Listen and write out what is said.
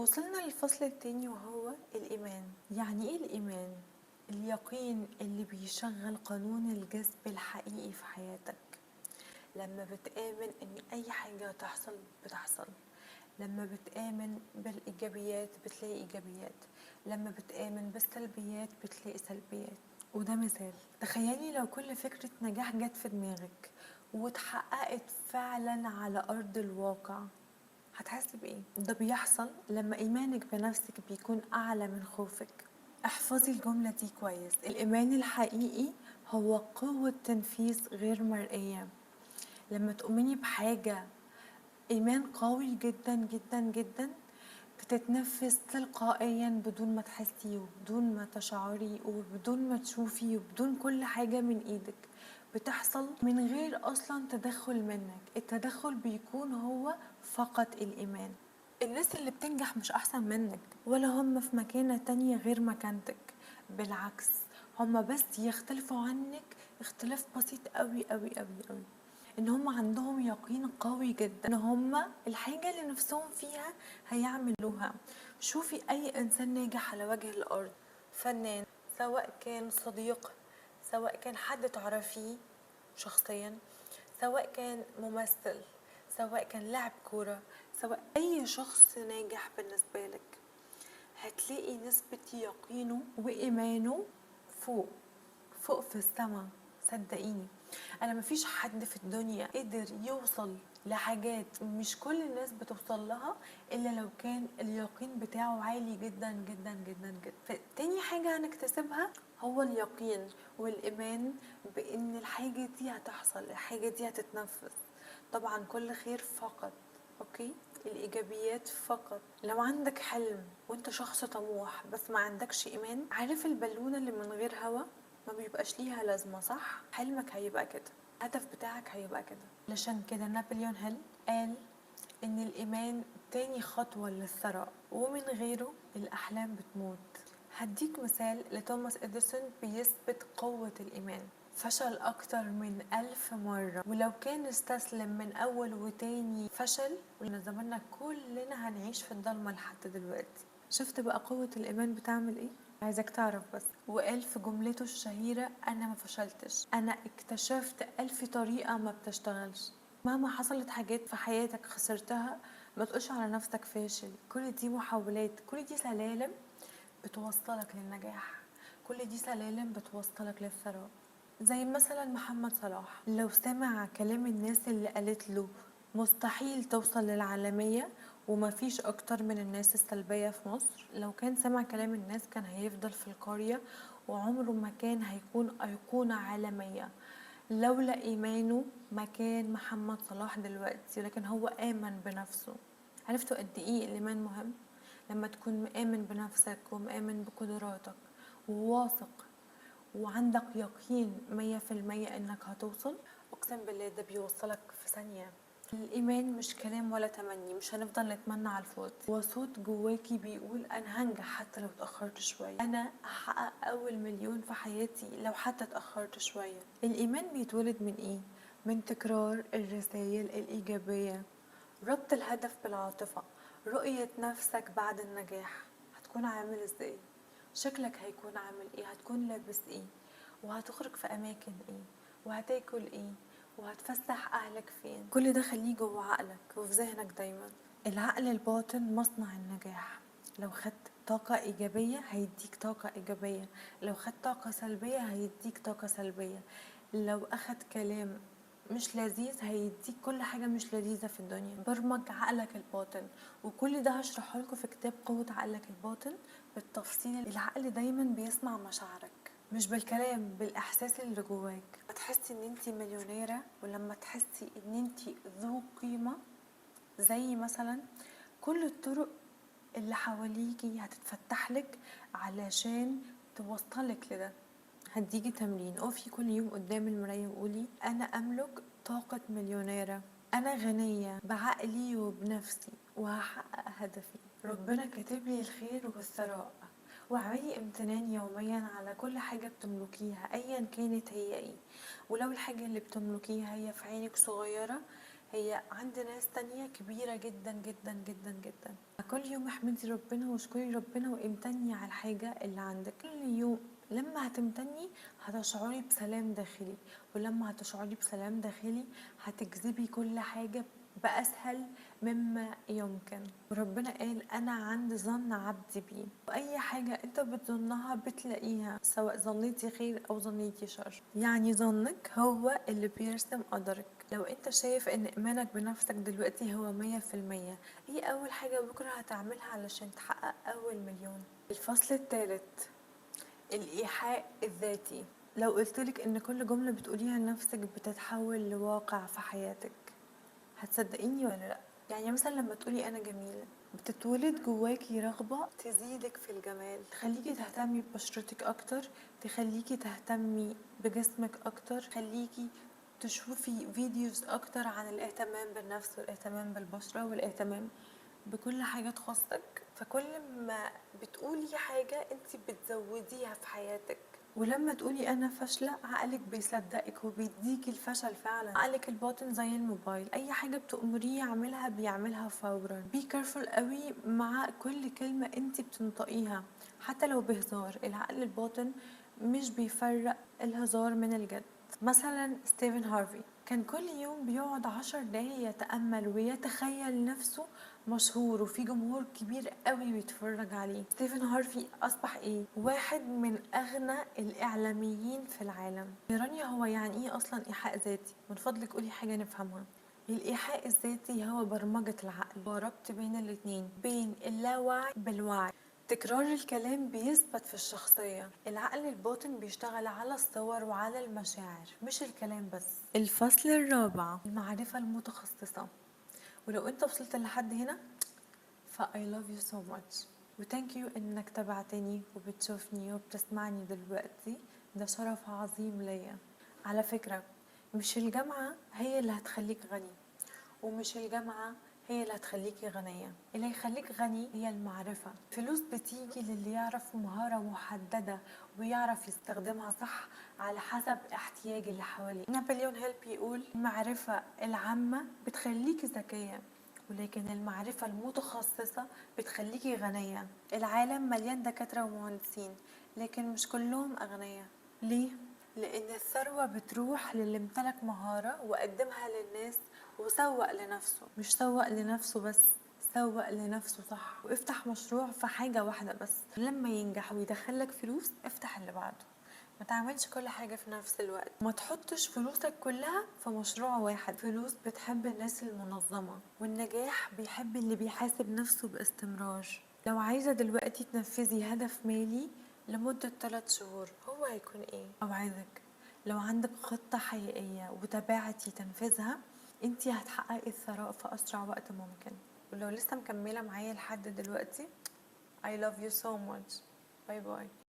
وصلنا للفصل التاني وهو الإيمان. يعني إيه الإيمان؟ اليقين اللي بيشغل قانون الجذب الحقيقي في حياتك. لما بتآمن إن أي حاجة تحصل بتحصل، لما بتآمن بالإيجابيات بتلاقي إيجابيات، لما بتآمن بالسلبيات بتلاقي سلبيات. وده مثال. تخيلي لو كل فكرة نجاح جت في دماغك واتحققت فعلا على أرض الواقع، هتحسي بإيه؟ ده بيحصل لما إيمانك بنفسك بيكون أعلى من خوفك. احفظي الجملة دي كويس. الإيمان الحقيقي هو قوة تنفيذ غير مرئية. لما تؤمني بحاجة إيمان قوي جدا جدا جدا بتتنفذ تلقائيا بدون ما تحسي وبدون ما تشعري وبدون ما تشوفي وبدون كل حاجة من إيدك. بتحصل من غير أصلا تدخل منك. التدخل بيكون هو فقط الإيمان. الناس اللي بتنجح مش أحسن منك ولا هم في مكانة تانية غير مكانتك. بالعكس، هم بس يختلفوا عنك اختلاف بسيط قوي قوي قوي قوي. ان هم عندهم يقين قوي جدا ان هم الحاجة اللي نفسهم فيها هيعملوها. شوفي اي انسان ناجح على وجه الارض، فنان، سواء كان صديق، سواء كان حد تعرفيه شخصيا، سواء كان ممثل، سواء كان لاعب كورة، سواء اي شخص ناجح بالنسبة لك، هتلاقي نسبة يقينه وإيمانه فوق فوق في السما. صدقيني، أنا مفيش حد في الدنيا قدر يوصل لحاجات مش كل الناس بتوصل لها إلا لو كان اليقين بتاعه عالي جدا جدا جدا جدا. فتاني حاجة هنكتسبها هو اليقين والإيمان بإن الحاجة دي هتحصل، الحاجة دي هتتنفذ. طبعا كل خير فقط، اوكي، الايجابيات فقط. لو عندك حلم وانت شخص طموح بس ما عندكش ايمان، عارف البالونه اللي من غير هوا ما بيبقاش ليها لازمه، صح؟ حلمك هيبقى كده، الهدف بتاعك هيبقى كده. علشان كده نابليون هيل قال ان الايمان تاني خطوه للثراء، ومن غيره الاحلام بتموت. هديك مثال لتوماس اديسون بيثبت قوه الايمان. فشل أكتر من 1000 مرة، ولو كان استسلم من أول وتاني فشل ولنا زماننا كلنا هنعيش في الضلمة لحد دلوقتي. شفت بقى قوة الإيمان بتعمل إيه؟ عايزك تعرف بس. وقال في جملته الشهيرة: أنا ما فشلتش، أنا اكتشفت 1000 طريقة ما بتشتغلش. مهما حصلت حاجات في حياتك خسرتها، ما تقولش على نفسك فاشل. كل دي محاولات، كل دي سلالم بتوصلك للنجاح، كل دي سلالم بتوصلك للثراء. زي مثلا محمد صلاح، لو سمع كلام الناس اللي قالت له مستحيل توصل للعالمية ومفيش أكتر من الناس السلبية في مصر، لو كان سمع كلام الناس كان هيفضل في القرية وعمره ما كان هيكون أيقونة عالمية. لولا إيمانه ما كان محمد صلاح دلوقتي، لكن هو آمن بنفسه. عرفتوا قد إيه الإيمان مهم؟ لما تكون مآمن بنفسك ومآمن بقدراتك وواثق وعندك يقين 100% انك هتوصل، اقسم بالله ده بيوصلك في ثانية. الايمان مش كلام ولا تمني، مش هنفضل نتمنى على الفاضي. هو صوت جواكي بيقول انا هنجح حتى لو اتأخرت شوية، انا هحقق اول مليون في حياتي لو حتى اتأخرت شوية. الايمان بيتولد من ايه؟ من تكرار الرسائل الايجابية، ربط الهدف بالعاطفة، رؤية نفسك بعد النجاح. هتكون عامل ازاي؟ شكلك هيكون عامل ايه؟ هتكون لابس ايه؟ وهتخرج في اماكن ايه؟ وهتاكل ايه؟ وهتفسح اهلك فين؟ كل ده خليه جوه عقلك وفي ذهنك دايما. العقل الباطن مصنع النجاح. لو خدت طاقة إيجابية هيديك طاقة إيجابية، لو خدت طاقة سلبية هيديك طاقة سلبية، لو أخد كلام مش لذيذ هيديك كل حاجة مش لذيذة في الدنيا. برمج عقلك الباطن، وكل ده هشرحه لكم في كتاب قوة عقلك الباطن بالتفصيل. العقل دايما بيسمع مشاعرك مش بالكلام، بالاحساس اللي جواك. هتحسي ان انتي مليونيرة ولما تحسي ان انتي ذو قيمة، زي مثلا كل الطرق اللي حواليكي هتتفتح لك علشان توصلك لده. هديكي تمرين، اقفي كل يوم قدام المراية وقولي انا املك طاقة مليونيرة، انا غنية بعقلي وبنفسي وهحقق هدفي، ربنا كاتب لي الخير والثراء. واعملي امتنان يوميا على كل حاجة بتملكيها ايا كانت هي ايه. ولو الحاجة اللي بتملكيها هي في عينك صغيرة، هي عند ناس تانية كبيرة جدا جدا جدا جدا. كل يوم احمدي ربنا واشكري ربنا وامتني على الحاجة اللي عندك. كل يوم لما هتمتني هتشعري بسلام داخلي، ولما هتشعري بسلام داخلي هتجذبي كل حاجة بأسهل مما يمكن. وربنا قال أنا عند ظن عبدي بي، وأي حاجة أنت بتظنها بتلاقيها، سواء ظنيتي خير أو ظنيتي شر. يعني ظنك هو اللي بيرسم قدرك. لو أنت شايف إن إيمانك بنفسك دلوقتي هو 100%، إيه أول حاجة بكرة هتعملها علشان تحقق أول مليون؟ الفصل الثالث، الإيحاء الذاتي. لو قلتلك إن كل جملة بتقوليها لنفسك بتتحول لواقع في حياتك، هتصدقيني ولا لأ؟ يعني مثلا لما تقولي أنا جميلة، بتتولد جواكي رغبة تزيدك في الجمال، تخليكي تهتمي ببشرتك أكتر، تخليكي تهتمي بجسمك أكتر، تخليكي تشوفي فيديوز أكتر عن الاهتمام بالنفس والاهتمام بالبشرة والاهتمام بكل حاجة تخصك. فكل ما بتقولي حاجة انت بتزوديها في حياتك. ولما تقولي انا فاشله، عقلك بيصدقك وبيديكي الفشل فعلا. عقلك الباطن زي الموبايل، اي حاجه بتأمريه يعملها بيعملها فورا. بي كارفول قوي مع كل كلمه انت بتنطقيها حتى لو بهزار. العقل الباطن مش بيفرق الهزار من الجد. مثلا ستيفن هارفي كان كل يوم بيقعد 10 دقايق يتأمل ويتخيل نفسه مشهور وفي جمهور كبير قوي بيتفرج عليه. ستيفن هارفي أصبح إيه؟ واحد من أغنى الإعلاميين في العالم. يا رانيا، هو يعني إيه أصلا إيحاء ذاتي؟ من فضلك قولي حاجة نفهمها. الإيحاء الذاتي هو برمجة العقل وربط بين الاتنين، بين اللاوعي بالوعي. تكرار الكلام بيثبت في الشخصية. العقل الباطن بيشتغل على الصور وعلى المشاعر مش الكلام بس. الفصل الرابع، المعرفة المتخصصة. ولو انت وصلت لحد هنا I love you so much و thank you انك تابعتني وبتشوفني وبتسمعني دلوقتي. ده شرف عظيم ليا. على فكرة، مش الجامعة هي اللي هتخليك غني، ومش الجامعة هي اللي هتخليكي غنية. اللي هيخليك غني هي المعرفة. فلوس بتيجي للي يعرف مهارة محددة ويعرف يستخدمها صح على حسب احتياج اللي حواليه. نابليون هيل بيقول المعرفة العامة بتخليكي ذكية، ولكن المعرفة المتخصصة بتخليكي غنية. العالم مليان دكاترة ومهندسين، لكن مش كلهم أغنياء. ليه؟ لأن الثروة بتروح للي امتلك مهارة وقدمها للناس وسوق لنفسه. مش سوق لنفسه بس، سوق لنفسه صح. وافتح مشروع في حاجة واحدة بس، لما ينجح ويدخلك فلوس افتح اللي بعده. ما تعملش كل حاجة في نفس الوقت. ما تحطش فلوسك كلها في مشروع واحد. فلوس بتحب الناس المنظمة، والنجاح بيحب اللي بيحاسب نفسه باستمرار. لو عايزة دلوقتي تنفذي هدف مالي لمدة 3 شهور، هو هيكون ايه؟ او عايزك لو عندك خطة حقيقية وتابعتي تنفيذها، انتي هتحققي الثراء في اسرع وقت ممكن. ولو لسه مكملة معايا لحد دلوقتي I love you so much. باي باي.